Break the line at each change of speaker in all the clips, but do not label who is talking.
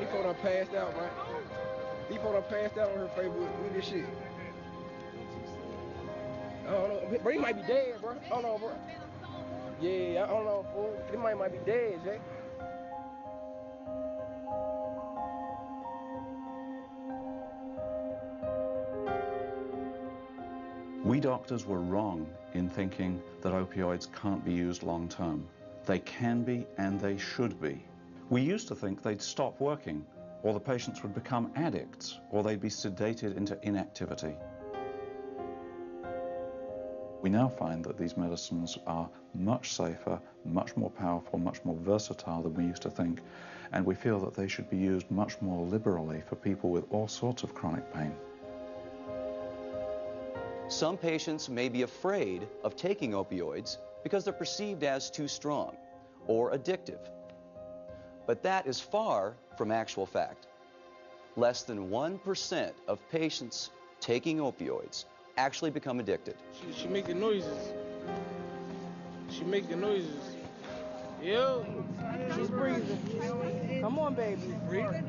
these folks done passed out, man. These folks done passed out on her Facebook. Look at this shit. I don't know. Bro, he might be dead, bro. I don't know, bro. Yeah, I don't know, fool. He might be dead, Jay.
We doctors were wrong in thinking that opioids can't be used long term. They can be and they should be. We used to think they'd stop working, or the patients would become addicts, or they'd be sedated into inactivity. We now find that these medicines are much safer, much more powerful, much more versatile than we used to think, and we feel that they should be used much more liberally for people with all sorts of chronic pain.
Some patients may be afraid of taking opioids because they're perceived as too strong or addictive. But that is far from actual fact. Less than 1% of patients taking opioids actually become addicted.
She making noises. She making noises. Yo.
She's breathing. Come on, baby.
Breathing?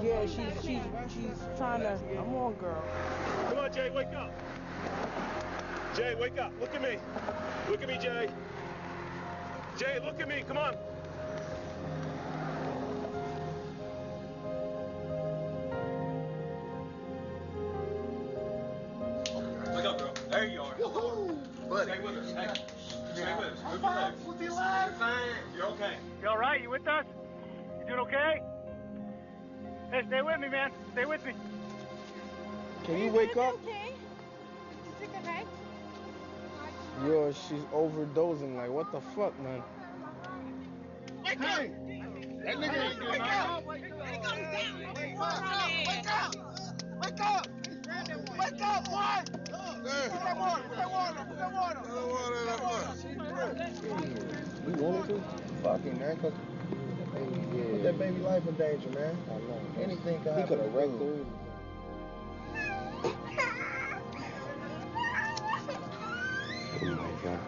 Yeah, she's trying to. Come on, girl.
Come on, Jay, wake up. Jay, wake up. Look at me. Look at me, Jay. Jay, look at me. Come on.
Wake up, girl. There you are.
Woohoo! Buddy.
Stay with us. Hey. Stay with us.
I'm fine. We'll be alive.
You're fine. You're okay.
You all right? You with us? You doing okay? Hey, stay with me, man. Stay with me.
Can you wake up?
Okay. Is it okay?
Yo, she's overdosing. Like, what the fuck, man?
Wake up! That nigga ain't getting out.
Wake up! Wake up!
Wake up! Wake up, boy! Put that water. Put that water. Put that water. Put that water.
We wanted to? Fucking, man, cause put that baby life in danger, man. I know. Anything could happen. He could have wrecked her. Oh my God.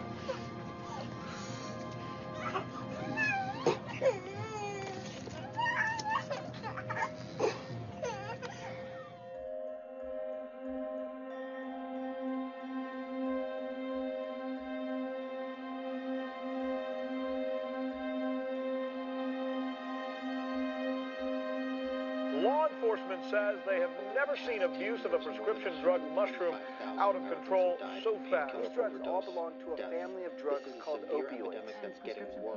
Law enforcement says they have never seen abuse of a prescription drug mushroom out of control so fast.
These drugs all belong to a family of drugs called opioids.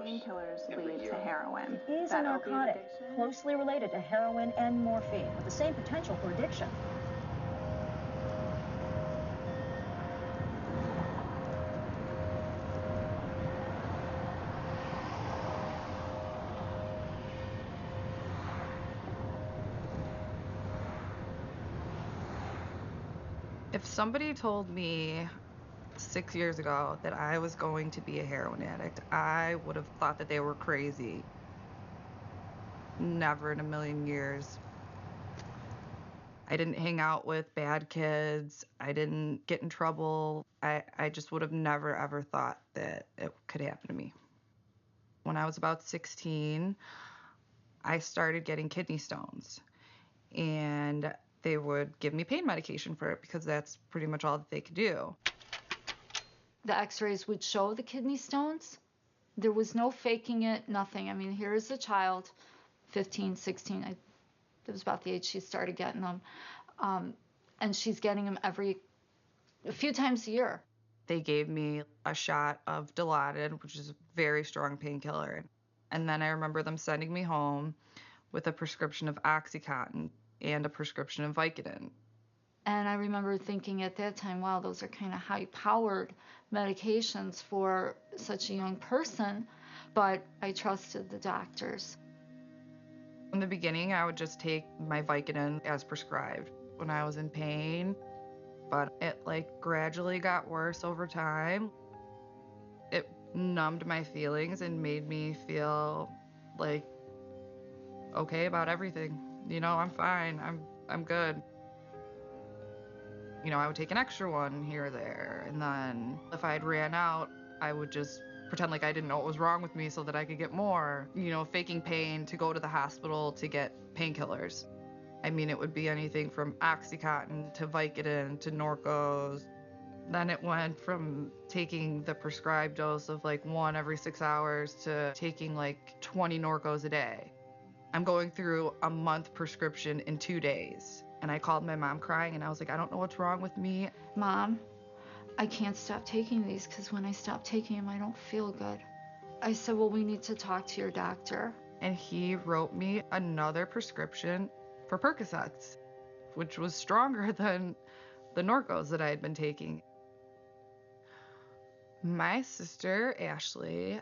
Painkillers lead to heroin. Is a narcotic closely related to heroin and morphine with the same potential for addiction.
If somebody told me 6 years ago that I was going to be a heroin addict, I would have thought that they were crazy. Never in a million years. I didn't hang out with bad kids. I didn't get in trouble. I just would have never, ever thought that it could happen to me. When I was about 16, I started getting kidney stones. And they would give me pain medication for it because that's pretty much all that they could do.
The x-rays would show the kidney stones. There was no faking it, nothing. I mean, here is a child, 15, 16. It was about the age she started getting them. And she's getting them a few times a year.
They gave me a shot of Dilaudid, which is a very strong painkiller. And then I remember them sending me home with a prescription of OxyContin and a prescription of Vicodin.
And I remember thinking at that time, wow, those are kind of high-powered medications for such a young person, but I trusted the doctors.
In the beginning, I would just take my Vicodin as prescribed when I was in pain, but it gradually got worse over time. It numbed my feelings and made me feel okay about everything. You know, I'm fine, I'm good. You know, I would take an extra one here or there, and then if I'd ran out, I would just pretend like I didn't know what was wrong with me so that I could get more, you know, faking pain to go to the hospital to get painkillers. I mean, it would be anything from Oxycontin to Vicodin to Norcos. Then it went from taking the prescribed dose of like 1 every 6 hours to taking like 20 Norcos a day. I'm going through a month prescription in 2 days. And I called my mom crying and I was like, I don't know what's wrong with me.
Mom, I can't stop taking these because when I stop taking them, I don't feel good. I said, well, we need to talk to your doctor.
And he wrote me another prescription for Percocets, which was stronger than the Norcos that I had been taking. My sister, Ashley,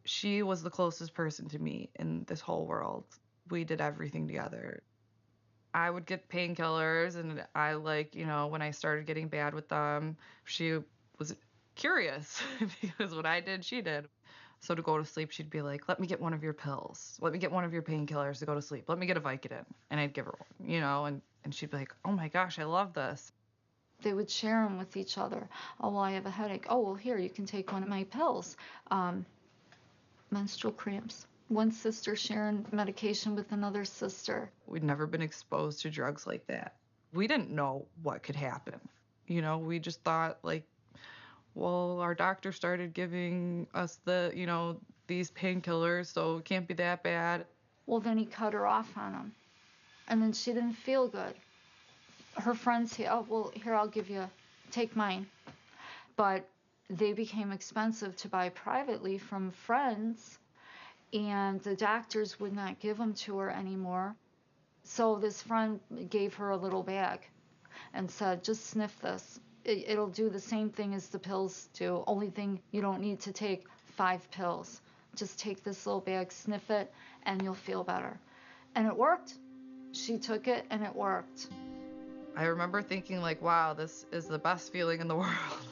she was the closest person to me in this whole world. We did everything together. I would get painkillers, and I when I started getting bad with them, she was curious because what I did, she did. So to go to sleep, she'd be like, let me get one of your pills. Let me get one of your painkillers to go to sleep. Let me get a Vicodin. And I'd give her one, and she'd be like, oh my gosh, I love this.
They would share them with each other. Oh, well, I have a headache. Oh, well, here, you can take one of my pills. Menstrual cramps. One sister sharing medication with another sister.
We'd never been exposed to drugs like that. We didn't know what could happen. We just thought well, our doctor started giving us these painkillers, so it can't be that bad.
Well, then he cut her off on them. And then she didn't feel good. Her friends say, oh, well, here, take mine. But they became expensive to buy privately from friends, and the doctors would not give them to her anymore. So this friend gave her a little bag and said, just sniff this. It'll do the same thing as the pills do. Only thing, you don't need to take 5 pills. Just take this little bag, sniff it, and you'll feel better. And it worked. She took it, and it worked.
I remember thinking wow, this is the best feeling in the world.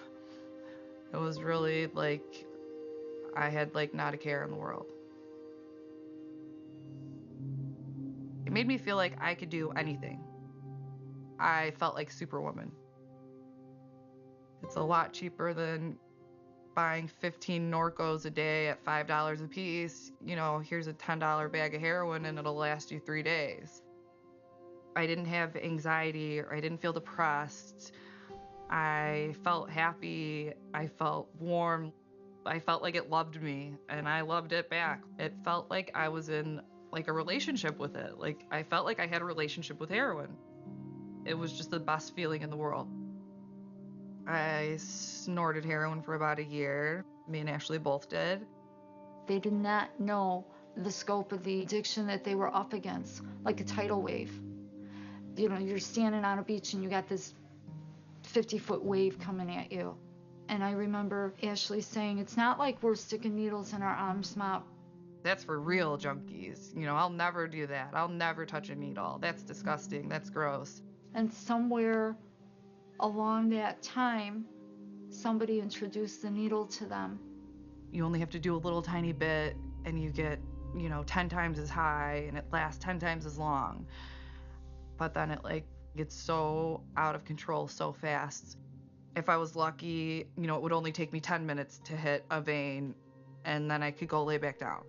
It was really I had not a care in the world. It made me feel like I could do anything. I felt like Superwoman. It's a lot cheaper than buying 15 Norcos a day at $5 a piece. Here's a $10 bag of heroin and it'll last you 3 days. I didn't have anxiety, or I didn't feel depressed. I felt happy. I felt warm. I felt like it loved me, and I loved it back. It felt like I was in a relationship with it. I felt like I had a relationship with heroin. It was just the best feeling in the world. I snorted heroin for about a year. Me and Ashley both did.
They did not know the scope of the addiction that they were up against, like a tidal wave. You're standing on a beach and you got this 50-foot wave coming at you. And I remember Ashley saying, it's not like we're sticking needles in our arms, Mom.
That's for real junkies. I'll never do that. I'll never touch a needle. That's disgusting. That's gross.
And somewhere along that time, somebody introduced the needle to them.
You only have to do a little tiny bit and you get, 10 times as high, and it lasts 10 times as long. But then it gets so out of control so fast. If I was lucky, it would only take me 10 minutes to hit a vein, and then I could go lay back down.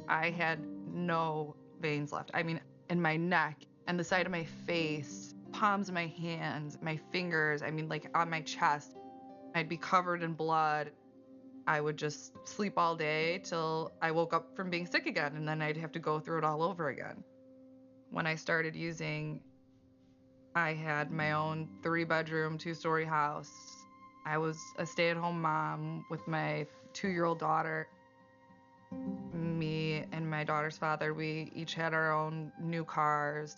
I had no veins left. I mean, in my neck and the side of my face, palms of my hands, my fingers, on my chest, I'd be covered in blood. I would just sleep all day till I woke up from being sick again, and then I'd have to go through it all over again. When I started using, I had my own 3-bedroom, 2-story house. I was a stay-at-home mom with my 2-year-old daughter. Me and my daughter's father, we each had our own new cars.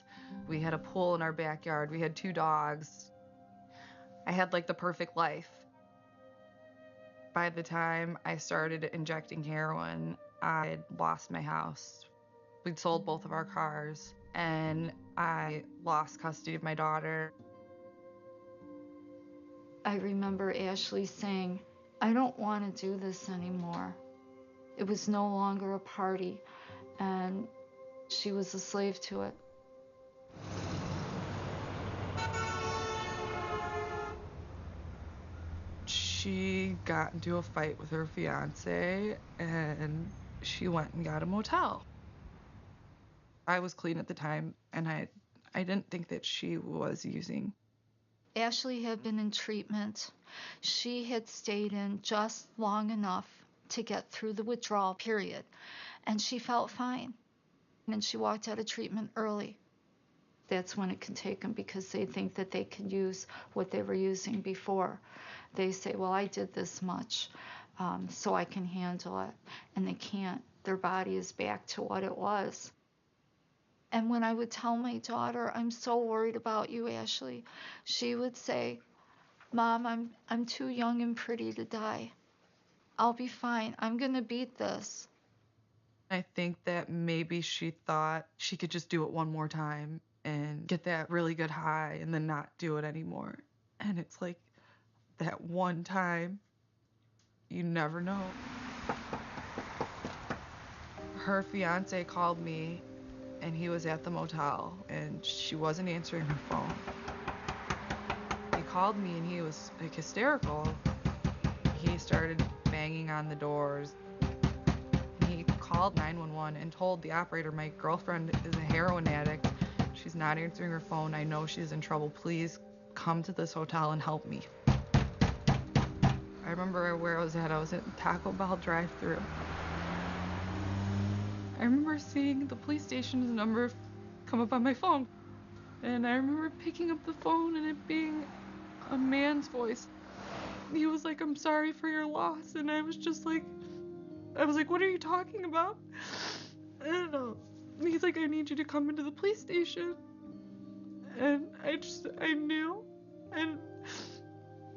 We had a pool in our backyard. We had 2 dogs. I had the perfect life. By the time I started injecting heroin, I'd lost my house. We'd sold both of our cars, and I lost custody of my daughter.
I remember Ashley saying, I don't want to do this anymore. It was no longer a party, and she was a slave to it.
She got into a fight with her fiance and she went and got a motel. I was clean at the time and I didn't think that she was using.
Ashley had been in treatment. She had stayed in just long enough to get through the withdrawal period, and she felt fine. And she walked out of treatment early. That's when it can take them because they think that they can use what they were using before. They say, well, I did this much, so I can handle it. And they can't. Their body is back to what it was. And when I would tell my daughter, I'm so worried about you, Ashley, she would say, Mom, I'm too young and pretty to die. I'll be fine. I'm going to beat this.
I think that maybe she thought she could just do it one more time and get that really good high and then not do it anymore. And it's like that one time, you never know. Her fiance called me and he was at the motel and she wasn't answering her phone. He called me and he was like hysterical. He started banging on the doors. He called 911 and told the operator, my girlfriend is a heroin addict. She's not answering her phone. I know she's in trouble. Please come to this hotel and help me. I remember where I was at. I was at Taco Bell drive-thru. I remember seeing the police station's number come up on my phone. And I remember picking up the phone and it being a man's voice. He was like, I'm sorry for your loss. And I was just like, what are you talking about? I don't know. He's like, I need you to come into the police station. And I knew. And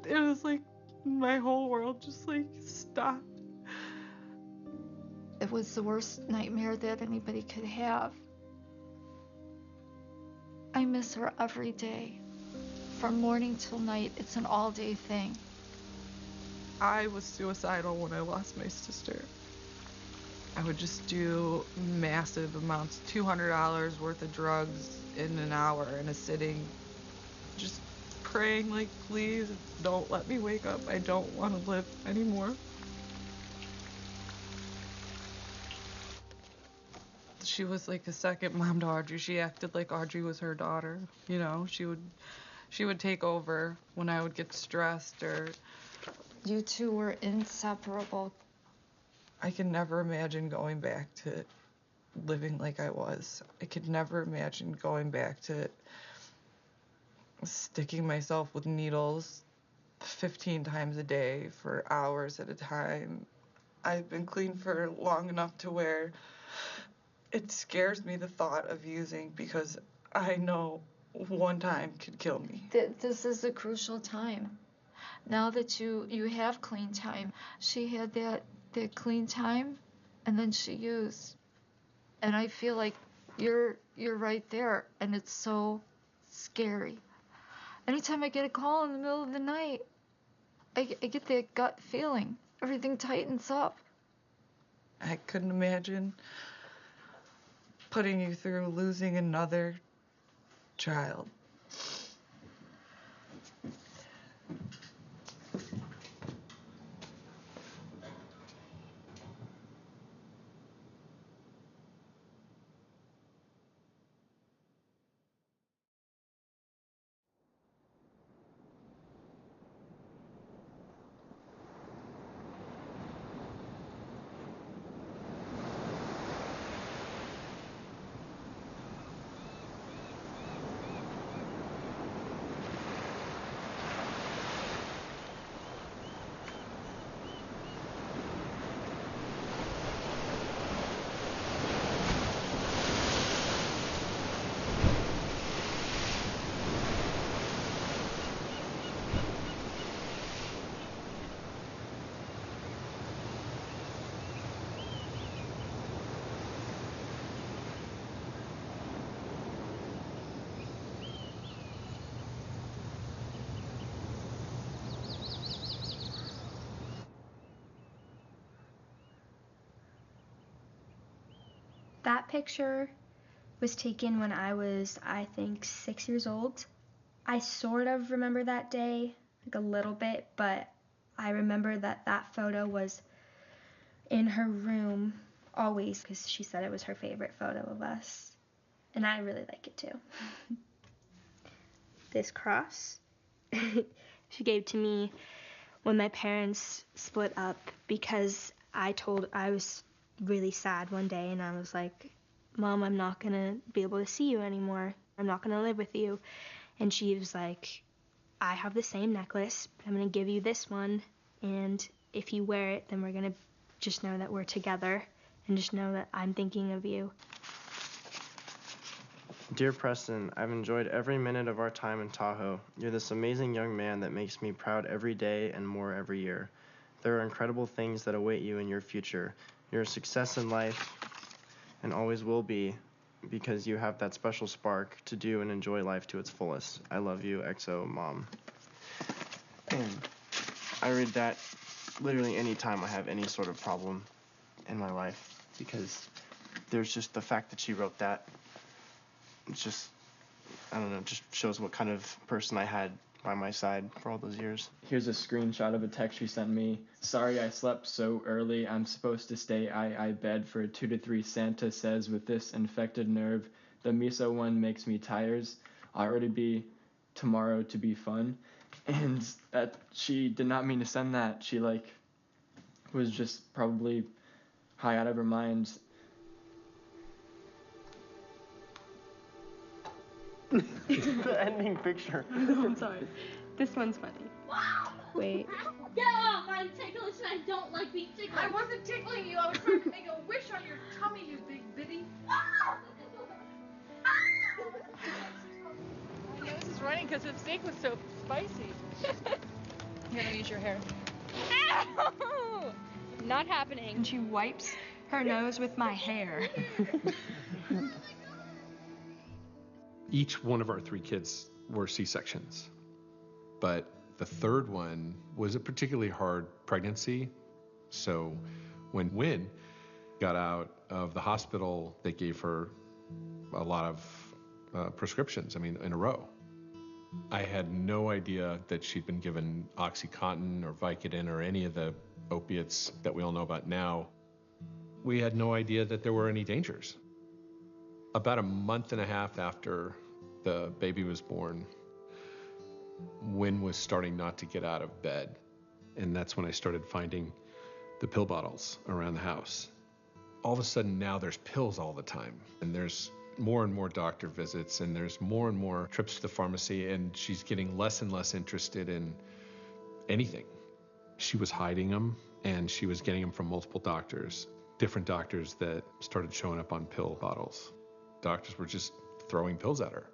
it was like, my whole world just like stopped.
It was the worst nightmare that anybody could have. I miss her every day. From morning till night, it's an all-day thing.
I was suicidal when I lost my sister. I would just do massive amounts, $200 worth of drugs in an hour in a sitting, just praying like, please don't let me wake up. I don't want to live anymore. She was like a second mom to Audrey. She acted like Audrey was her daughter. You know, she would take over when I would get stressed or...
You two were inseparable.
I can never imagine going back to living like I was. I could never imagine going back to sticking myself with needles 15 times a day for hours at a time. I've been clean for long enough to where it scares me the thought of using because I know one time could kill me.
This is a crucial time. Now that you have clean time, she had that clean time, and then she used. And I feel like you're right there, and it's so scary. Anytime I get a call in the middle of the night, I get that gut feeling. Everything tightens up.
I couldn't imagine putting you through losing another child.
That picture was taken when I was, I think, 6 years old. I sort of remember that day, like a little bit, but I remember that photo was in her room always because she said it was her favorite photo of us. And I really like it too. This cross she gave to me when my parents split up because I was really sad one day and I was like, Mom, I'm not gonna be able to see you anymore. I'm not gonna live with you. And she was like, I have the same necklace. I'm gonna give you this one. And if you wear it, then we're gonna just know that we're together and just know that I'm thinking of you.
Dear Preston, I've enjoyed every minute of our time in Tahoe. You're this amazing young man that makes me proud every day and more every year. There are incredible things that await you in your future. You're a success in life and always will be because you have that special spark to do and enjoy life to its fullest. I love you, XO, Mom. And I read that literally any time I have any sort of problem in my life because there's just the fact that she wrote that. It's just, I don't know, just shows what kind of person I had by my side for all those years.
Here's a screenshot of a text she sent me. Sorry I slept so early. I'm supposed to stay I bed for 2 to 3. Santa says with this infected nerve, the miso one makes me tires. Already be tomorrow to be fun. And that she did not mean to send that. She was just probably high out of her mind.
The ending picture.
I'm sorry. This one's funny.
Wow!
Wait.
Get off! I'm ticklish and I don't like being tickled. I wasn't tickling you. I was trying to make a wish on your tummy, you big bitty.
My nose is running because the steak was so spicy. Here, let me use your hair. Ow! Not happening.
And she wipes her nose with my hair.
Each one of our 3 kids were C-sections, but the third one was a particularly hard pregnancy. So when Wynn got out of the hospital, they gave her a lot of prescriptions, in a row. I had no idea that she'd been given OxyContin or Vicodin or any of the opiates that we all know about now. We had no idea that there were any dangers. About a month and a half after the baby was born, Wynn was starting not to get out of bed. And that's when I started finding the pill bottles around the house. All of a sudden now there's pills all the time. And there's more and more doctor visits and there's more and more trips to the pharmacy, and she's getting less and less interested in anything. She was hiding them and she was getting them from multiple doctors, different doctors that started showing up on pill bottles. Doctors were just throwing pills at her.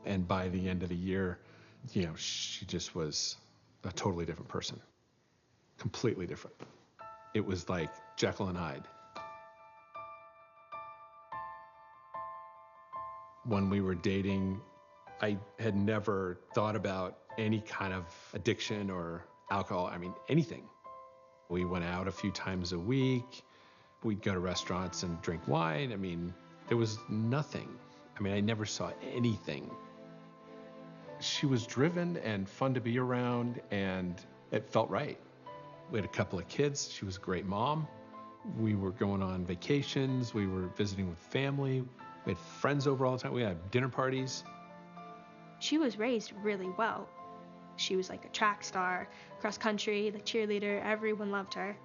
And by the end of the year, she just was a totally different person. Completely different. It was like Jekyll and Hyde. When we were dating, I had never thought about any kind of addiction or alcohol, anything. We went out a few times a week. We'd go to restaurants and drink wine. There was nothing. I never saw anything. She was driven and fun to be around, and it felt right. We had a couple of kids. She was a great mom. We were going on vacations. We were visiting with family. We had friends over all the time. We had dinner parties.
She was raised really well. She was like a track star, cross country, the cheerleader. Everyone loved her.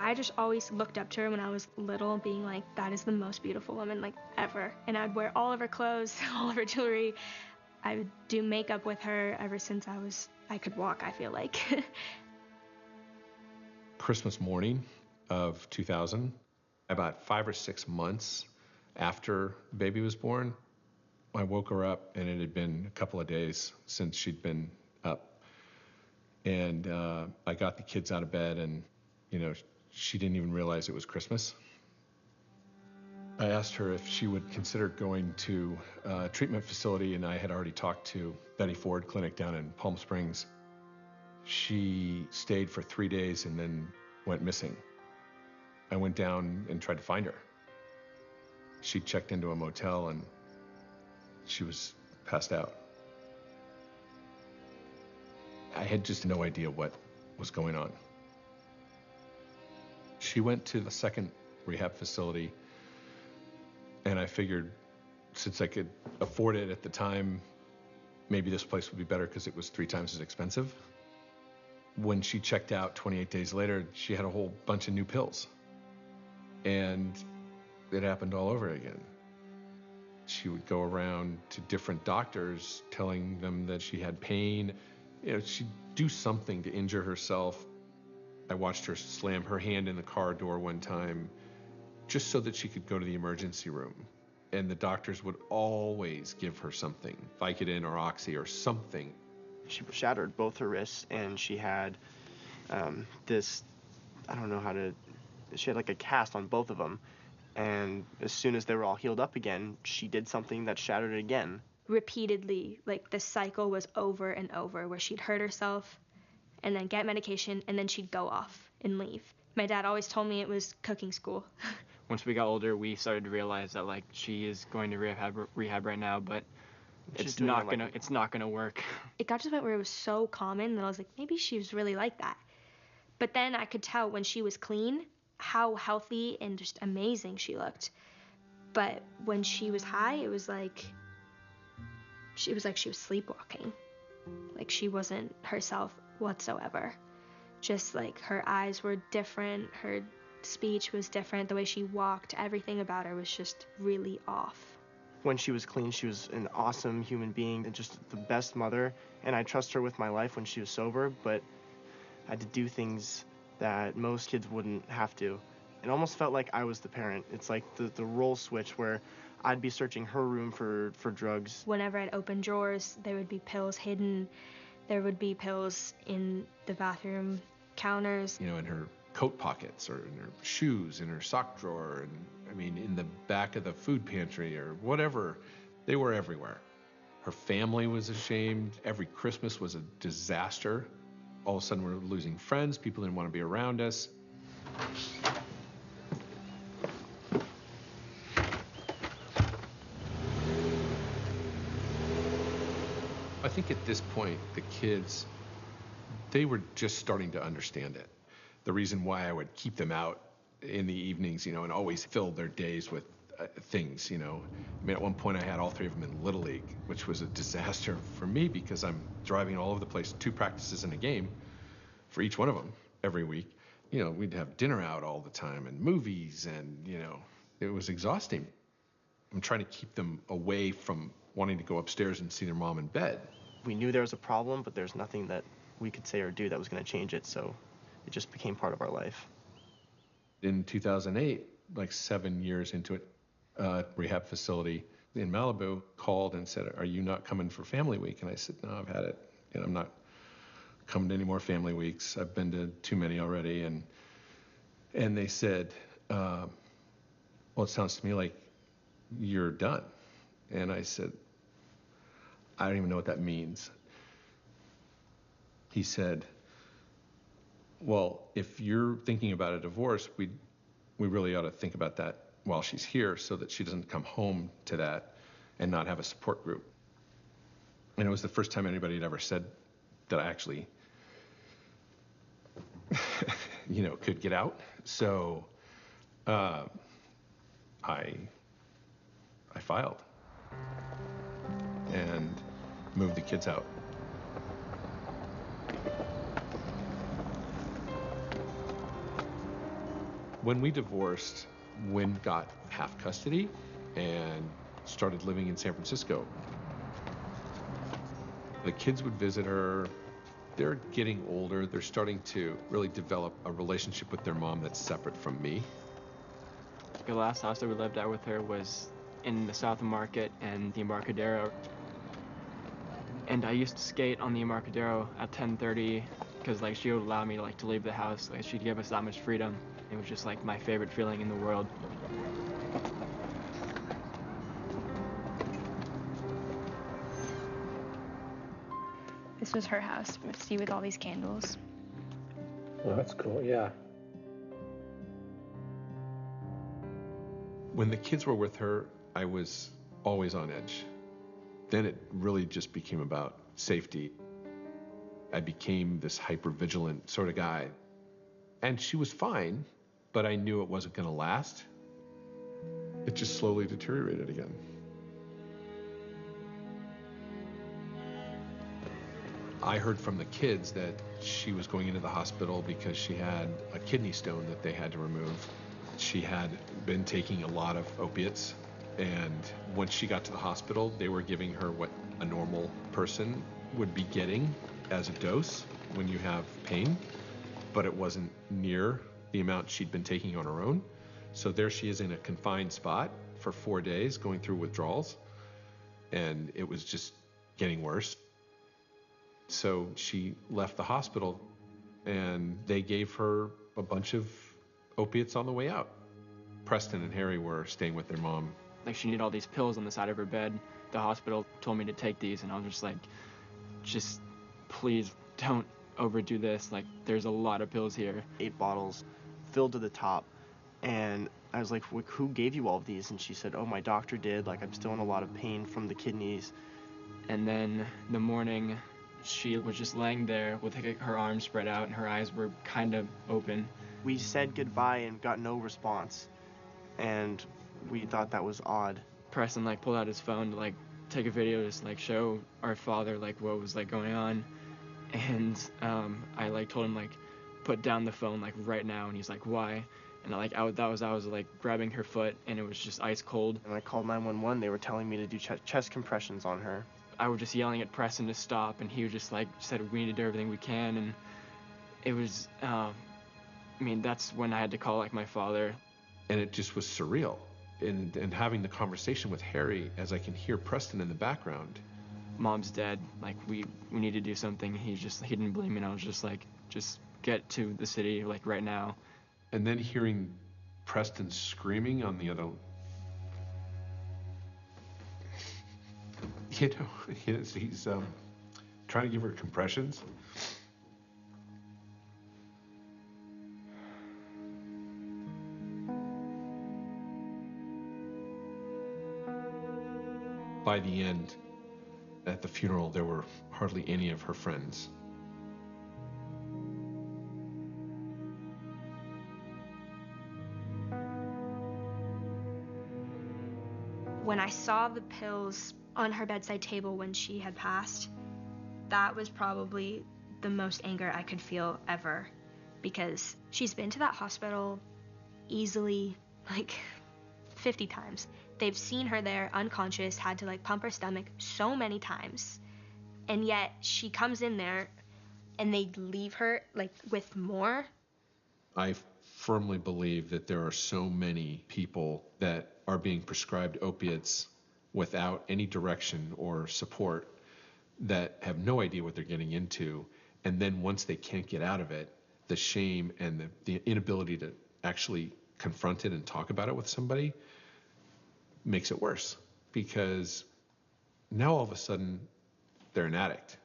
I just always looked up to her when I was little, being like, that is the most beautiful woman ever. And I'd wear all of her clothes, all of her jewelry. I would do makeup with her ever since I could walk, I feel like.
Christmas morning of 2000, about 5 or 6 months after the baby was born, I woke her up and it had been a couple of days since she'd been up. And I got the kids out of bed and, she didn't even realize it was Christmas. I asked her if she would consider going to a treatment facility, and I had already talked to Betty Ford Clinic down in Palm Springs. She stayed for 3 days and then went missing. I went down and tried to find her. She checked into a motel and she was passed out. I had just no idea what was going on. She went to the second rehab facility, and I figured since I could afford it at the time, maybe this place would be better because it was 3 times as expensive. When she checked out 28 days later, she had a whole bunch of new pills. And it happened all over again. She would go around to different doctors telling them that she had pain. You know, she'd do something to injure herself. I watched her slam her hand in the car door one time just so that she could go to the emergency room. And the doctors would always give her something, Vicodin or Oxy or something.
She shattered both her wrists, and she had this, I don't know how to, she had like a cast on both of them. And as soon as they were all healed up again, she did something that shattered it again.
Repeatedly, like the cycle was over and over where she'd hurt herself and then get medication and then she'd go off and leave. My dad always told me it was cooking school.
Once we got older, we started to realize that like she is going to rehab right now, but it's not gonna work.
It got to the point where it was so common that I was like, maybe she was really like that. But then I could tell when she was clean how healthy and just amazing she looked. But when she was high, it was like she was sleepwalking. Like she wasn't herself whatsoever. Just like her eyes were different, her speech was different, the way she walked, everything about her was just really off.
When she was clean, she was an awesome human being and just the best mother, and I trust her with my life when she was sober, but I had to do things that most kids wouldn't have to. It almost felt like I was the parent. It's like the role switch where I'd be searching her room for drugs.
Whenever I'd open drawers, there would be pills hidden. There would be pills in the bathroom counters.
You know, in her coat pockets or in her shoes, in her sock drawer, and I mean, in the back of the food pantry or whatever. They were everywhere. Her family was ashamed. Every Christmas was a disaster. All of a sudden, we're losing friends. People didn't want to be around us. I think at this point, the kids, they were just starting to understand it. The reason why I would keep them out in the evenings, you know, and always fill their days with things, you know. I mean, at one point I had all 3 of them in Little League, which was a disaster for me because I'm driving all over the place, 2 practices and a game for each one of them every week. You know, we'd have dinner out all the time and movies and, you know, it was exhausting. I'm trying to keep them away from wanting to go upstairs and see their mom in bed.
We knew there was a problem, but there's nothing that we could say or do that was going to change it, so it just became part of our life.
In 2008, like 7 years into it, rehab facility in Malibu called and said, "Are you not coming for family week?" And I said, "No, I've had it. You know, I'm not coming to any more family weeks. I've been to too many already." And they said, "Well, it sounds to me like you're done." And I said, "I don't even know what that means." He said, "Well, if you're thinking about a divorce, we really ought to think about that while she's here so that she doesn't come home to that and not have a support group." And it was the first time anybody had ever said that I actually, you know, could get out. So I filed and moved the kids out. When we divorced, Wynn got half custody and started living in San Francisco. The kids would visit her. They're getting older. They're starting to really develop a relationship with their mom that's separate from me.
The last house that we lived at with her was in the South Market and the Embarcadero. And I used to skate on the Embarcadero at 10:30 because like she would allow me to leave the house. Like she'd give us that much freedom. It was just like my favorite feeling in the world.
This was her house. See, with all these candles.
Well, that's cool, yeah.
When the kids were with her, I was always on edge. Then it really just became about safety. I became this hypervigilant sort of guy. And she was fine, but I knew it wasn't going to last. It just slowly deteriorated again. I heard from the kids that she was going into the hospital because she had a kidney stone that they had to remove. She had been taking a lot of opiates, and when she got to the hospital, they were giving her what a normal person would be getting as a dose when you have pain, but it wasn't near the amount she'd been taking on her own. So there she is in a confined spot for 4 days going through withdrawals, and it was just getting worse. So she left the hospital, and they gave her a bunch of opiates on the way out. Preston and Harry were staying with their mom.
Like, she needed all these pills on the side of her bed. The hospital told me to take these, and I was just like, just please don't overdo this. Like, there's a lot of pills here.
8 bottles filled to the top. And I was like, who gave you all of these? And she said, oh, my doctor did. Like, I'm still in a lot of pain from the kidneys.
And then the morning, she was just laying there with her arms spread out and her eyes were kind of open.
We said goodbye and got no response. And we thought that was odd.
Preston, like, pulled out his phone to, like, take a video to, like, show our father, like, what was, like, going on. And I, like, told him, like, put down the phone, like, right now. And he's like, why? And like I was like grabbing her foot, and it was just ice cold.
And I called 911. They were telling me to do chest compressions on her.
I was just yelling at Preston to stop, and he was just like said we need to do everything we can. And it was, I mean, that's when I had to call like my father.
And it just was surreal. And having the conversation with Harry, as I can hear Preston in the background.
Mom's dead. Like we need to do something. He didn't believe me, and I was just like, just get to the city like right now.
And then hearing Preston screaming on the other, he's trying to give her compressions. By the end, at the funeral, there were hardly any of her friends.
When I saw the pills on her bedside table when she had passed, that was probably the most anger I could feel ever, because she's been to that hospital easily like 50 times. They've seen her there unconscious, had to like pump her stomach so many times, and yet she comes in there and they leave her like with more.
I firmly believe that there are so many people that are being prescribed opiates without any direction or support that have no idea what they're getting into. And then once they can't get out of it, the shame and the inability to actually confront it and talk about it with somebody makes it worse, because now all of a sudden they're an addict.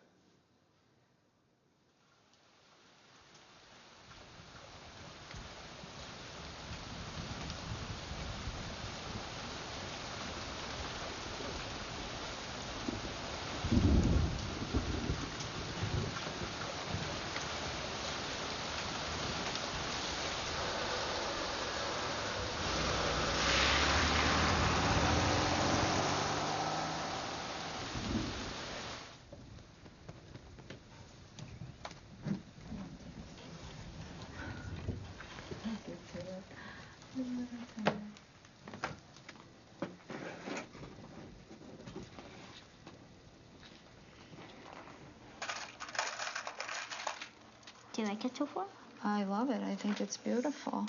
Do you like it so far?
I love it. I think it's beautiful.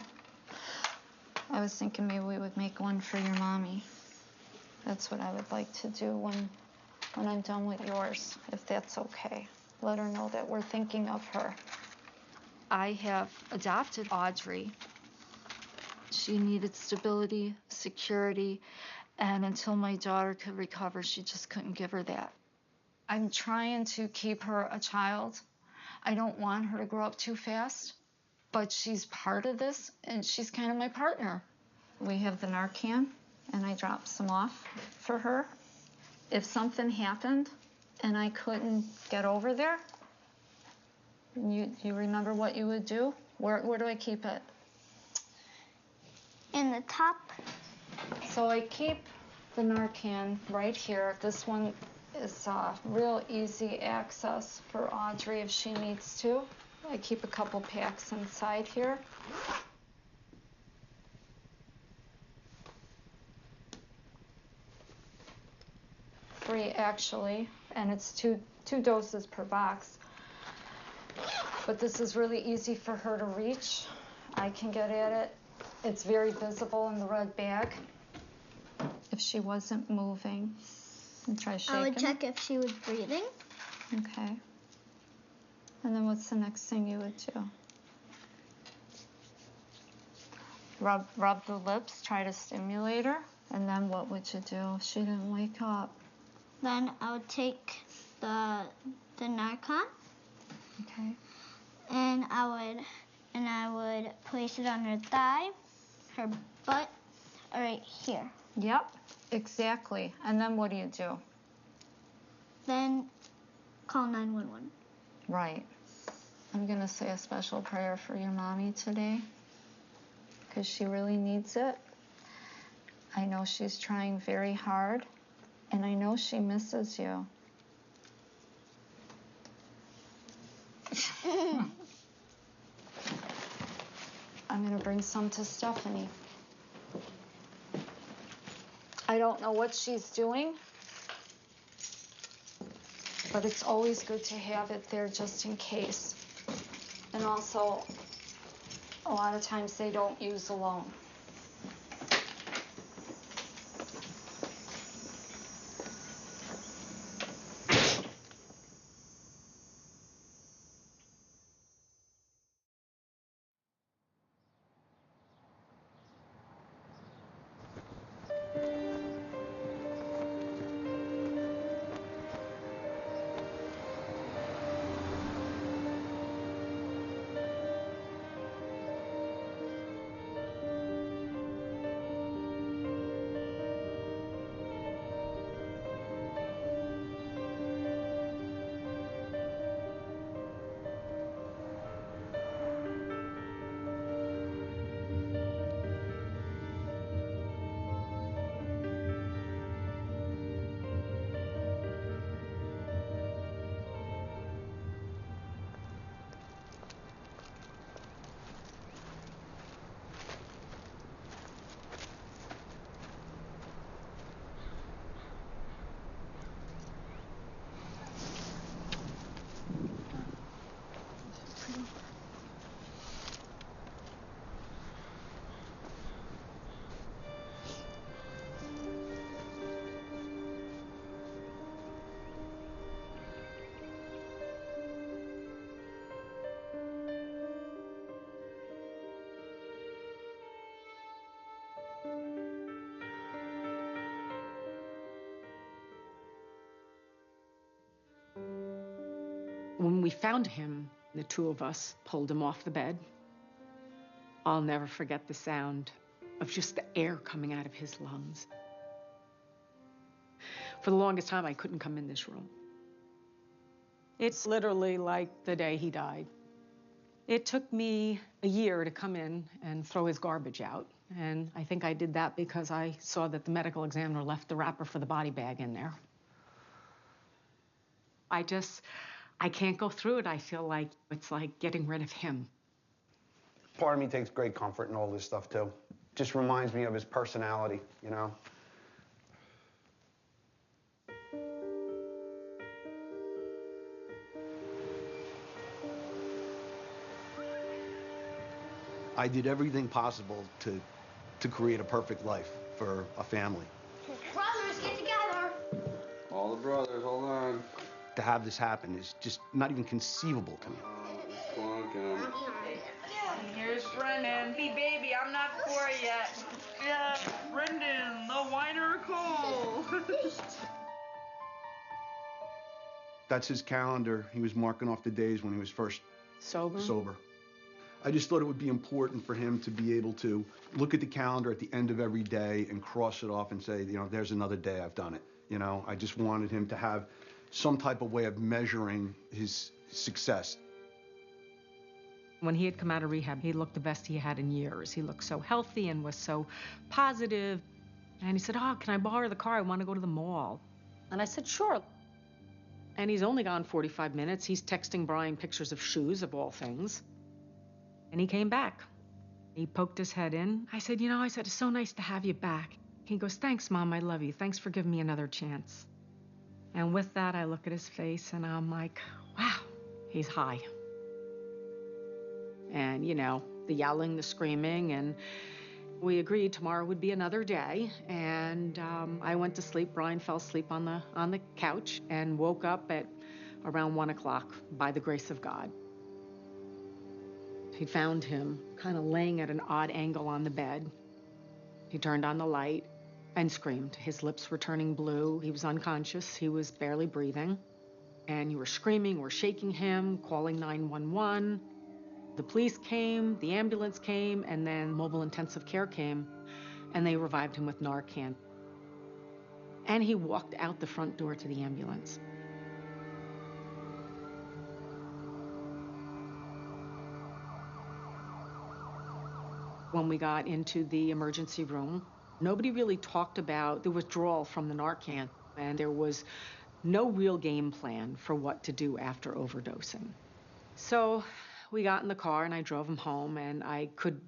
I was thinking maybe we would make one for your mommy. That's what I would like to do when I'm done with yours, if that's okay. Let her know that we're thinking of her. I have adopted Audrey. She needed stability, security, and until my daughter could recover, she just couldn't give her that. I'm trying to keep her a child. I don't want her to grow up too fast, but she's part of this, and she's kind of my partner. We have the Narcan, and I dropped some off for her. If something happened and I couldn't get over there, You remember what you would do? Where do I keep it?
In the top.
So I keep the Narcan right here. This one is real easy access for Audrey if she needs to. I keep a couple packs inside here. 3 actually, and it's two doses per box. But this is really easy for her to reach. I can get at it. It's very visible in the red bag. If she wasn't moving, and try shaking.
I would check if she was breathing.
Okay. And then what's the next thing you would do? Rub the lips, try to stimulate her. And then what would you do if she didn't wake up?
Then I would take the Narcan.
Okay.
And I would place it on her thigh, her butt, right here.
Yep, exactly. And then what do you do?
Then call 911.
Right. I'm gonna say a special prayer for your mommy today, because she really needs it. I know she's trying very hard, and I know she misses you. I'm gonna bring some to Stephanie. I don't know what she's doing, but it's always good to have it there just in case. And also, a lot of times they don't use alone.
When we found him, the 2 of us pulled him off the bed. I'll never forget the sound of just the air coming out of his lungs. For the longest time, I couldn't come in this room. It's literally like the day he died. It took me a year to come in and throw his garbage out. And I think I did that because I saw that the medical examiner left the wrapper for the body bag in there. I can't go through it. I feel like it's like getting rid of him.
Part of me takes great comfort in all this stuff, too. Just reminds me of his personality, you know? I did everything possible to create a perfect life for a family.
Brothers, get together.
All the brothers, hold on. To have this happen is just not even conceivable to me.
Here's Brendan. Hey, baby, I'm not 4 yet. Yeah, Brendan, the whiner Cole.
That's his calendar. He was marking off the days when he was first sober. I just thought it would be important for him to be able to look at the calendar at the end of every day and cross it off and say, you know, there's another day I've done it. You know, I just wanted him to have some type of way of measuring his success.
When he had come out of rehab, he looked the best he had in years. He looked so healthy and was so positive. And he said, "Oh, can I borrow the car? I want to go to the mall." And I said, "Sure." And he's only gone 45 minutes. He's texting Brian pictures of shoes, of all things. And he came back. He poked his head in. I said, "It's so nice to have you back." He goes, "Thanks, Mom, I love you. Thanks for giving me another chance." And with that, I look at his face and I'm like, wow, he's high. And, the yelling, the screaming, and we agreed tomorrow would be another day. And I went to sleep. Brian fell asleep on the couch and woke up at around 1 o'clock by the grace of God. He found him kind of laying at an odd angle on the bed. He turned on the light and screamed. His lips were turning blue. He was unconscious. He was barely breathing. And you were screaming, we're shaking him, calling 911. The police came, the ambulance came, and then mobile intensive care came, and they revived him with Narcan. And he walked out the front door to the ambulance. When we got into the emergency room, nobody really talked about the withdrawal from the Narcan, and there was no real game plan for what to do after overdosing. So we got in the car and I drove him home, and I could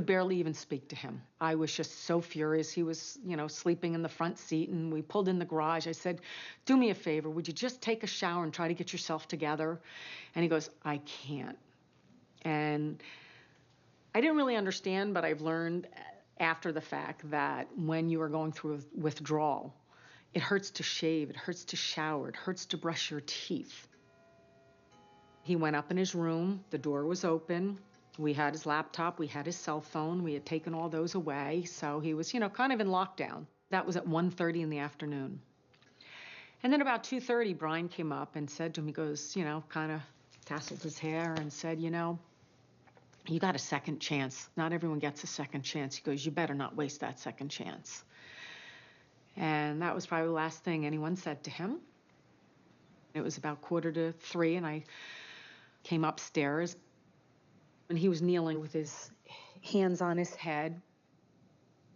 barely even speak to him. I was just so furious. He was, sleeping in the front seat, and we pulled in the garage. I said, "Do me a favor, would you just take a shower and try to get yourself together?" And he goes, "I can't." And I didn't really understand, but I've learned after the fact that when you are going through withdrawal, it hurts to shave, it hurts to shower, it hurts to brush your teeth. He went up in his room, the door was open, we had his laptop, we had his cell phone, we had taken all those away, so he was, kind of in lockdown. That was at 1:30 in the afternoon. And then about 2:30, Brian came up and said to him, he goes, kind of tasseled his hair and said, "You got a second chance. Not everyone gets a second chance." He goes, "You better not waste that second chance." And that was probably the last thing anyone said to him. It was about 2:45, and I came upstairs, and he was kneeling with his hands on his head.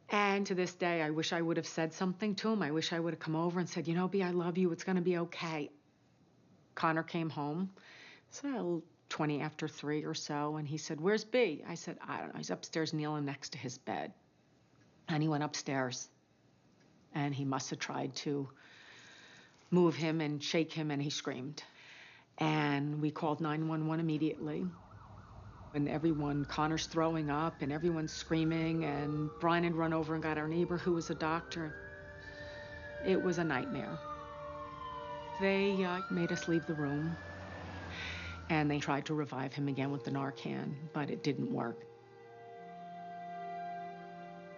And to this day, I wish I would have said something to him. I wish I would have come over and said, "B, I love you. It's going to be okay." Connor came home. So 20 after 3 or so, and he said, "Where's B?" I said, "I don't know. He's upstairs kneeling next to his bed." And he went upstairs, and he must have tried to move him and shake him, and he screamed. And we called 911 immediately. And Connor's throwing up, and everyone's screaming, and Brian had run over and got our neighbor, who was a doctor. It was a nightmare. They made us leave the room. And they tried to revive him again with the Narcan, but it didn't work.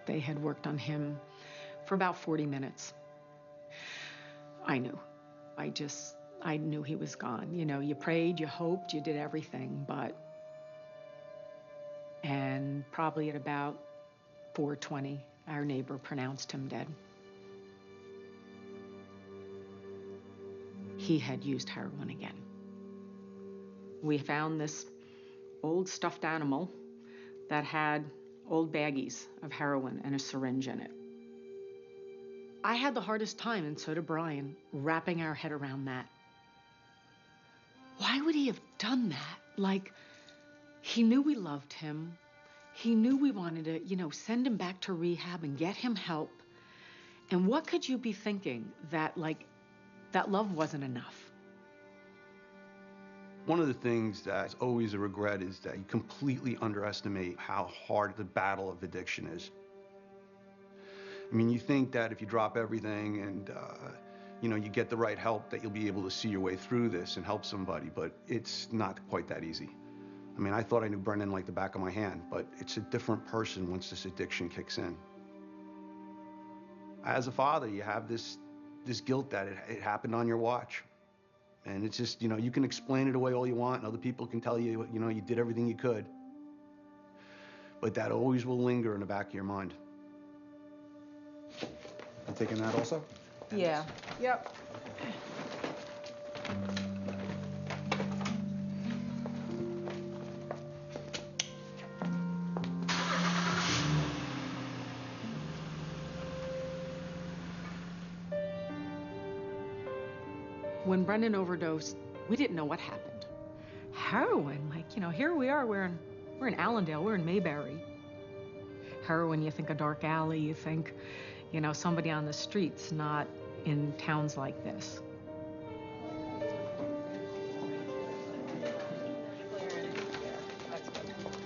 They had worked on him for about 40 minutes. I knew. I knew he was gone. You prayed, you hoped, you did everything, and probably at about 4:20, our neighbor pronounced him dead. He had used heroin again. We found this old stuffed animal that had old baggies of heroin and a syringe in it. I had the hardest time, and so did Brian, wrapping our head around that. Why would he have done that? He knew we loved him. He knew we wanted to, send him back to rehab and get him help. And what could you be thinking that love wasn't enough?
One of the things that's always a regret is that you completely underestimate how hard the battle of addiction is. I mean, you think that if you drop everything and, you get the right help, that you'll be able to see your way through this and help somebody, but it's not quite that easy. I mean, I thought I knew Brendan like the back of my hand, but it's a different person once this addiction kicks in. As a father, you have this guilt that it happened on your watch. And it's just, you can explain it away all you want, and other people can tell you, you did everything you could. But that always will linger in the back of your mind. You taking that also?
Yeah. Yep. When Brendan overdosed, we didn't know what happened. Heroin, like, you know, here we are, we're in Allendale, we're in Mayberry. Heroin, you think a dark alley, you think, you know, somebody on the streets, not in towns like this.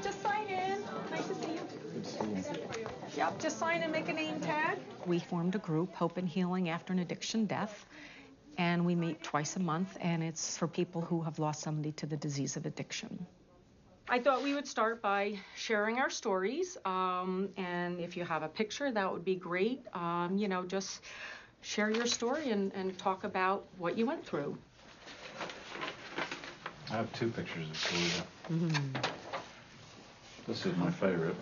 Just sign in. Nice to see you. Good to see you. Yep, just sign and make a name tag. We formed a group, Hope and Healing After an Addiction Death, and we meet twice a month, and it's for people who have lost somebody to the disease of addiction. I thought we would start by sharing our stories, and if you have a picture, that would be great. You know, just share your story and talk about what you went through.
I have 2 pictures of Georgia. This is my favorite.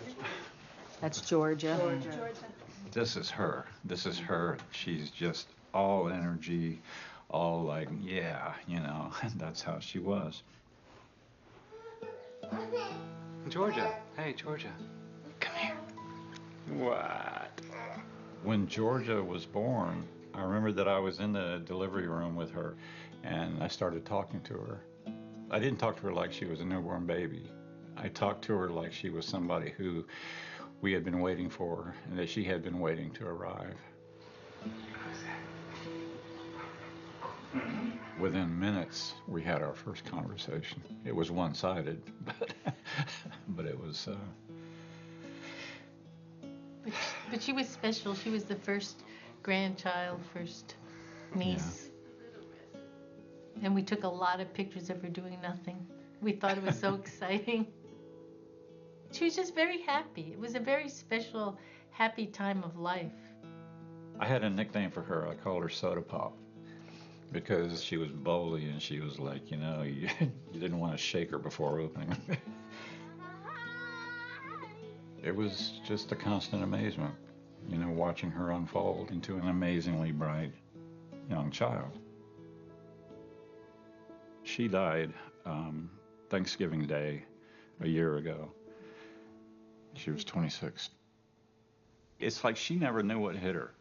That's Georgia.
Georgia. This is her. This is her. She's just all energy, all like, yeah, you know, and that's how she was. Georgia. Hey, Georgia. Come here. What? When Georgia was born, I remember that I was in the delivery room with her, and I started talking to her. I didn't talk to her like she was a newborn baby. I talked to her like she was somebody who we had been waiting for, and that she had been waiting to arrive. Within minutes, we had our first conversation. It was one-sided, but it was...
But she was special. She was the first grandchild, first niece. Yeah. And we took a lot of pictures of her doing nothing. We thought it was so exciting. She was just very happy. It was a very special, happy time of life.
I had a nickname for her. I called her Soda Pop, because she was bubbly and she was like, you know, you didn't want to shake her before opening. It was just a constant amazement, you know, watching her unfold into an amazingly bright young child. She died Thanksgiving Day a year ago. She was 26. It's like she never knew what hit her.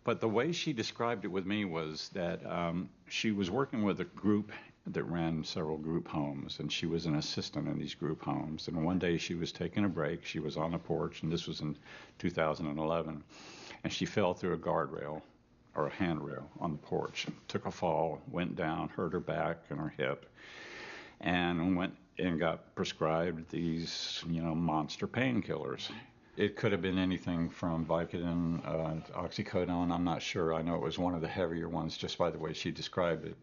But the way she described it with me was that she was working with a group that ran several group homes, and she was an assistant in these group homes. And one day she was taking a break. She was on the porch, and this was in 2011, and she fell through a guardrail or a handrail on the porch, took a fall, went down, hurt her back and her hip, and went and got prescribed these, you know, monster painkillers. It could have been anything from Vicodin, oxycodone, I'm not sure. I know it was one of the heavier ones just by the way she described it.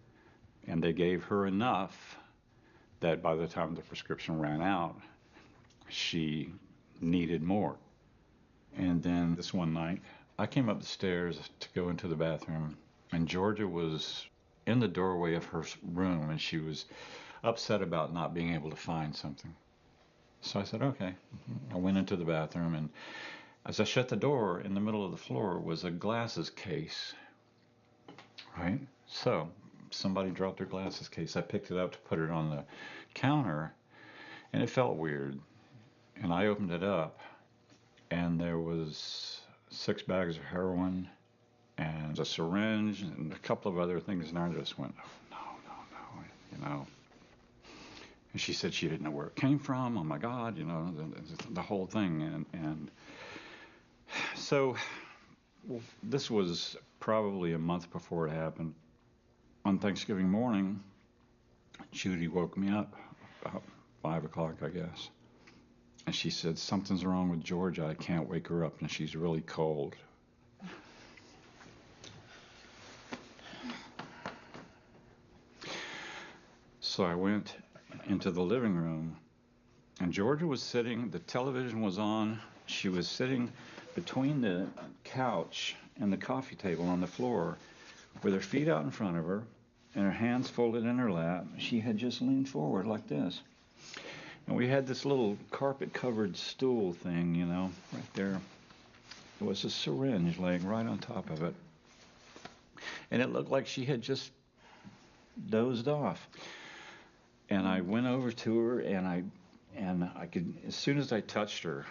And they gave her enough that by the time the prescription ran out, she needed more. And then this one night, I came up the stairs to go into the bathroom, and Georgia was in the doorway of her room, and she was upset about not being able to find something. So I said, okay. I went into the bathroom, and as I shut the door, in the middle of the floor was a glasses case, right? So somebody dropped their glasses case. I picked it up to put it on the counter, and it felt weird. And I opened it up, and there was 6 bags of heroin and a syringe and a couple of other things, and I just went, oh, no, you know. And she said she didn't know where it came from. Oh my God, you know, the whole thing. And so this was probably a month before it happened. On Thanksgiving morning, Judy woke me up about 5 o'clock, I guess. And she said, something's wrong with Georgia. I can't wake her up, and she's really cold. So I went into the living room, and Georgia was sitting, the television was on, she was sitting between the couch and the coffee table on the floor with her feet out in front of her and her hands folded in her lap. She had just leaned forward like this. And we had this little carpet-covered stool thing, you know, right there. There was a syringe laying right on top of it. And it looked like she had just dozed off. And I went over to her, and I could, as soon as I touched her,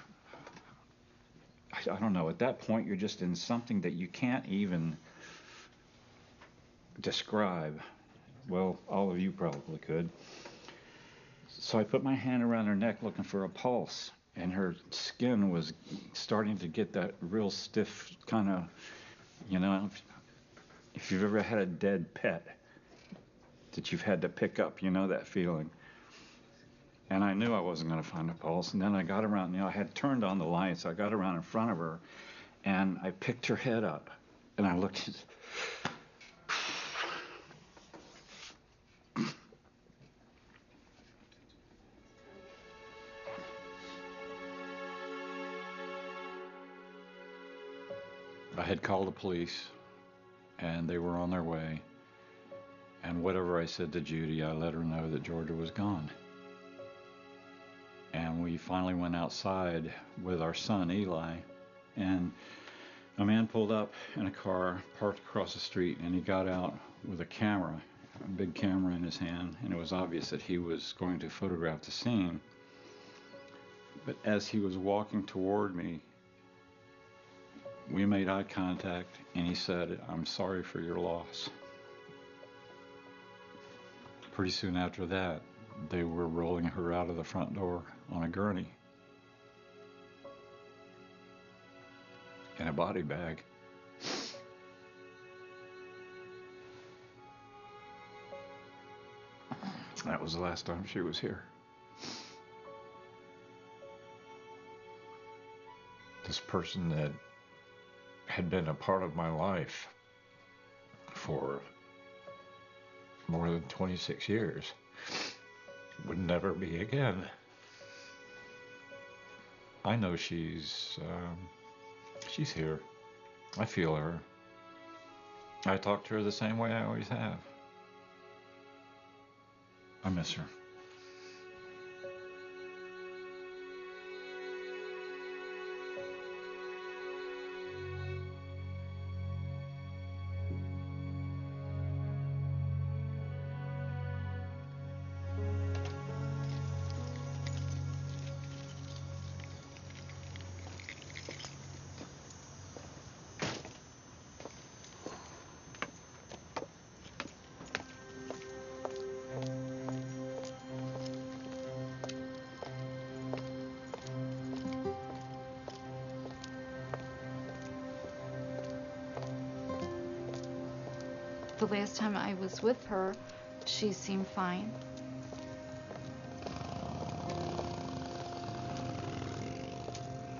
I don't know, at that point you're just in something that you can't even describe. Well, all of you probably could. So I put my hand around her neck looking for a pulse, and her skin was starting to get that real stiff kind of, you know, if you've ever had a dead pet that you've had to pick up, you know that feeling. And I knew I wasn't going to find a pulse. And then I got around, you know, I had turned on the lights. I got around in front of her, and I picked her head up, and I looked at. I had called the police, and they were on their way. And whatever I said to Judy, I let her know that Georgia was gone. And we finally went outside with our son, Eli, and a man pulled up in a car parked across the street, and he got out with a camera, a big camera in his hand, and it was obvious that he was going to photograph the scene. But as he was walking toward me, we made eye contact, and he said, "I'm sorry for your loss." Pretty soon after that, they were rolling her out of the front door on a gurney in a body bag. That was the last time she was here.
This person that had been a part of my life for more than 26 years would never be again. I know she's here. I feel her. I talk to her the same way I always have. I miss her.
The last time I was with her, she seemed fine.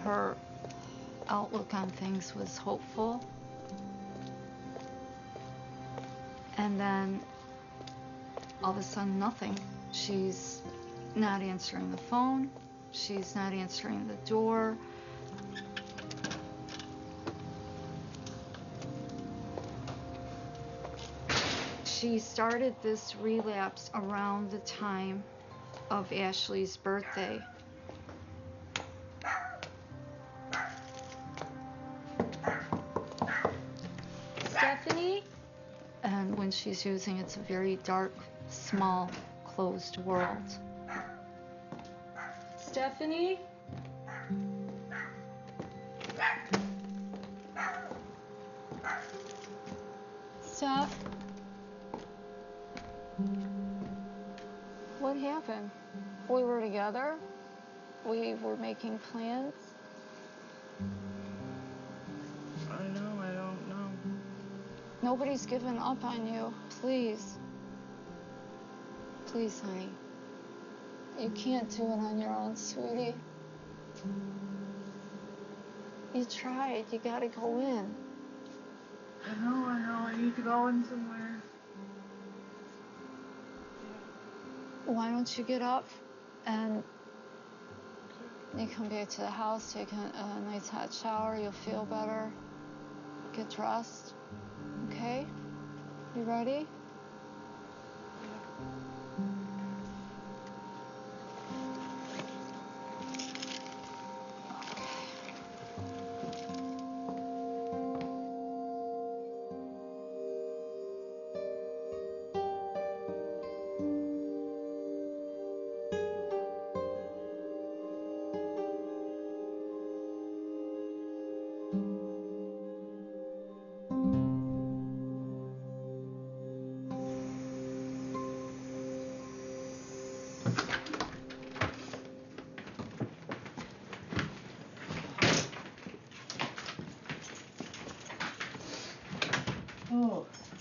Her outlook on things was hopeful. And then all of a sudden, nothing. She's not answering the phone. She's not answering the door. She started this relapse around the time of Ashley's birthday. Stephanie? And when she's using, it's a very dark, small, closed world. Stephanie? Steph? What happened? We were together. We were making plans.
I know, I don't know.
Nobody's given up on you. Please. Please, honey. You can't do it on your own, sweetie. You tried. You gotta go in.
I know. I need to go in somewhere.
Why don't you get up and you come back to the house, take a nice hot shower, you'll feel better. Get dressed, okay? You ready?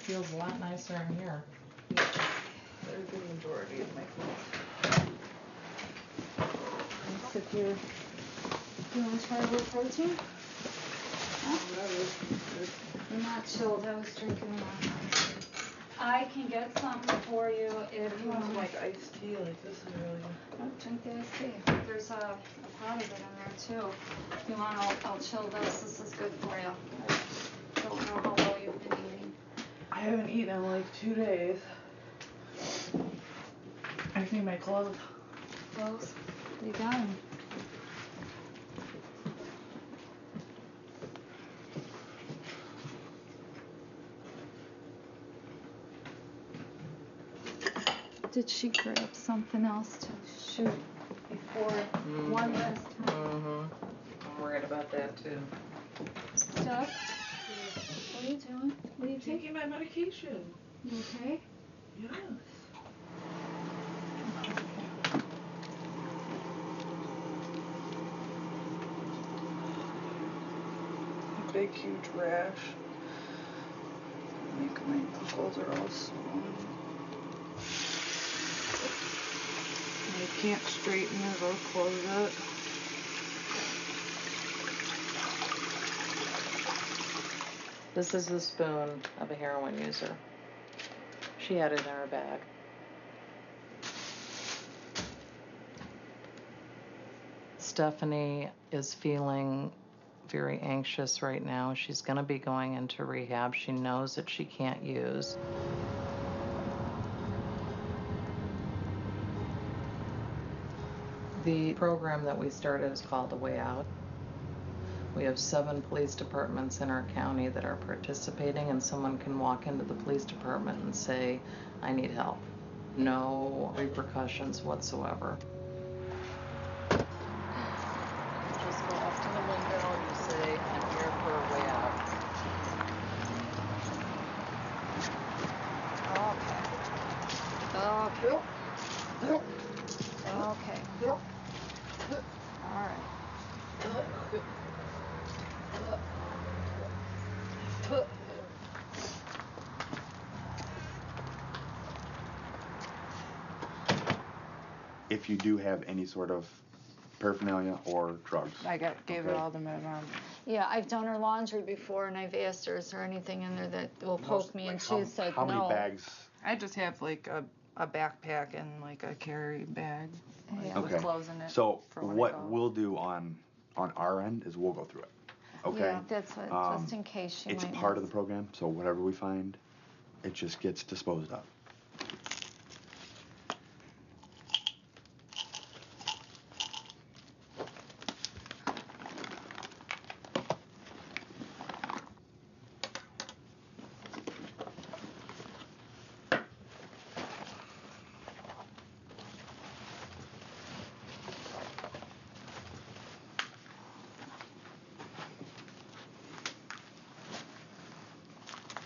feels a lot nicer in here.
There's the majority of my clothes.
If you want to try a little protein? Huh? You're not chilled. I was drinking a lot. I can get something for you if you want.
Like iced tea, like this is really good.
Oh, drink the iced tea. There's a pot of it in there too. If you want, I'll chill this. This is good for you. I don't know how well you've been eating.
I haven't eaten in like 2 days. I need my clothes.
Clothes? You got them. Did she grab something else to shoot before one last time?
I'm worried about that too.
Steph? What are you doing? What are you
taking? My medication.
You okay?
Yes. A big, huge rash. My knuckles are all swollen. I can't straighten it or close it. This is the spoon of a heroin user. She had it in her bag. Stephanie is feeling very anxious right now. She's going to be going into rehab. She knows that she can't use. The program that we started is called The Way Out. We have 7 police departments in our county that are participating, and someone can walk into the police department and say, I need help. No repercussions whatsoever. Just go up to the window and you say, I'm here for a way out.
Okay. Okay. All right.
If you do have any sort of paraphernalia or drugs.
I gave her all the med.
Yeah, I've done her laundry before, and I've asked her, is there anything in there that will poke me? And she said
how
no.
How many bags?
I just have like a backpack and like a carry bag.
Yeah.
With clothes in it.
So what we'll do on our end is we'll go through it. Okay.
Yeah, that's what, just in case she
it's
might
part
miss.
of the program, so whatever we find, it just gets disposed of.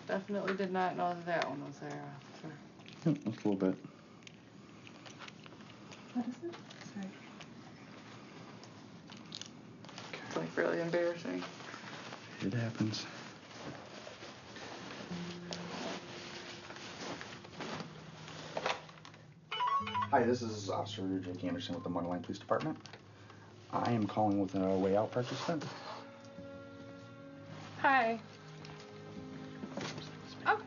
Definitely did not know that one was there.
Yeah, just a little bit.
What is it? Sorry. It's like really embarrassing.
It happens. Hi, this is Officer Jake Anderson with the Mugger Line Police Department. I am calling with a way out participant.
Hi. Oh.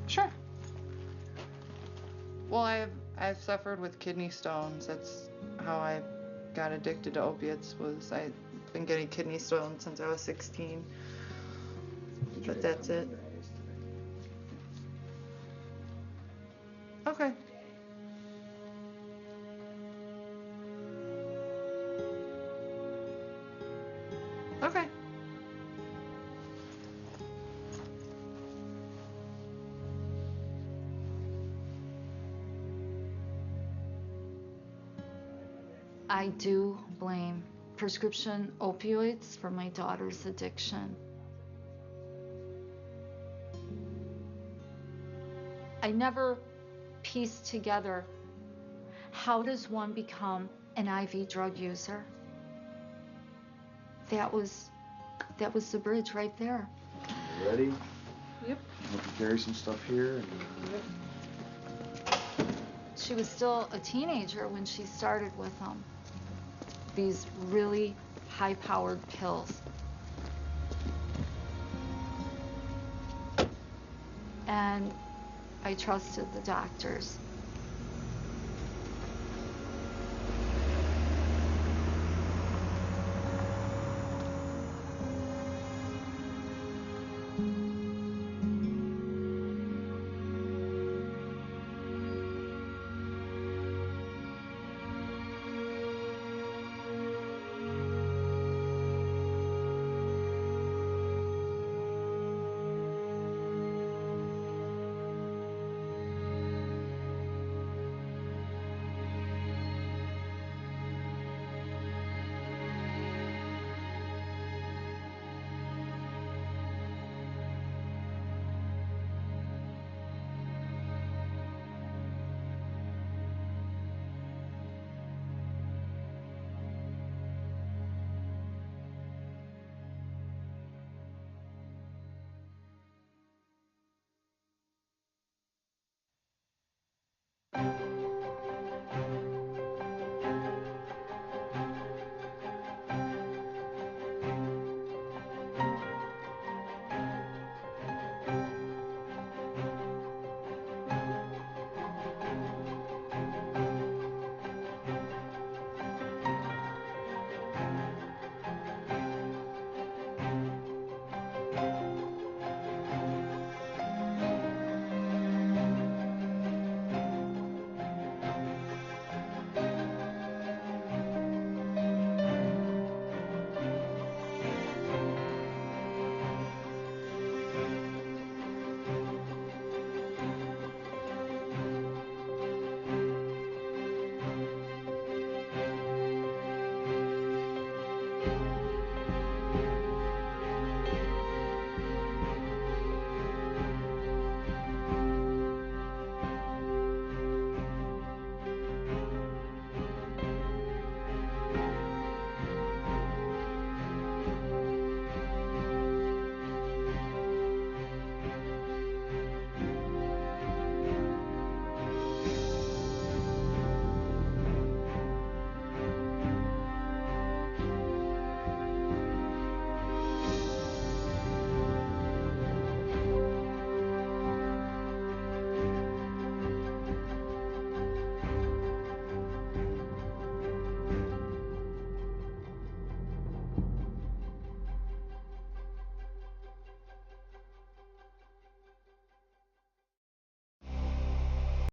Sure. Well, I've suffered with kidney stones. That's how I got addicted to opiates. Was I've been getting kidney stones since I was 16. But that's it. Okay. Okay.
I do blame prescription opioids for my daughter's addiction. I never pieced together, how does one become an IV drug user? That was That was the bridge right there.
You ready?
Yep.
We can carry some stuff here.
She was still a teenager when she started with them. These really high-powered pills. And I trusted the doctors.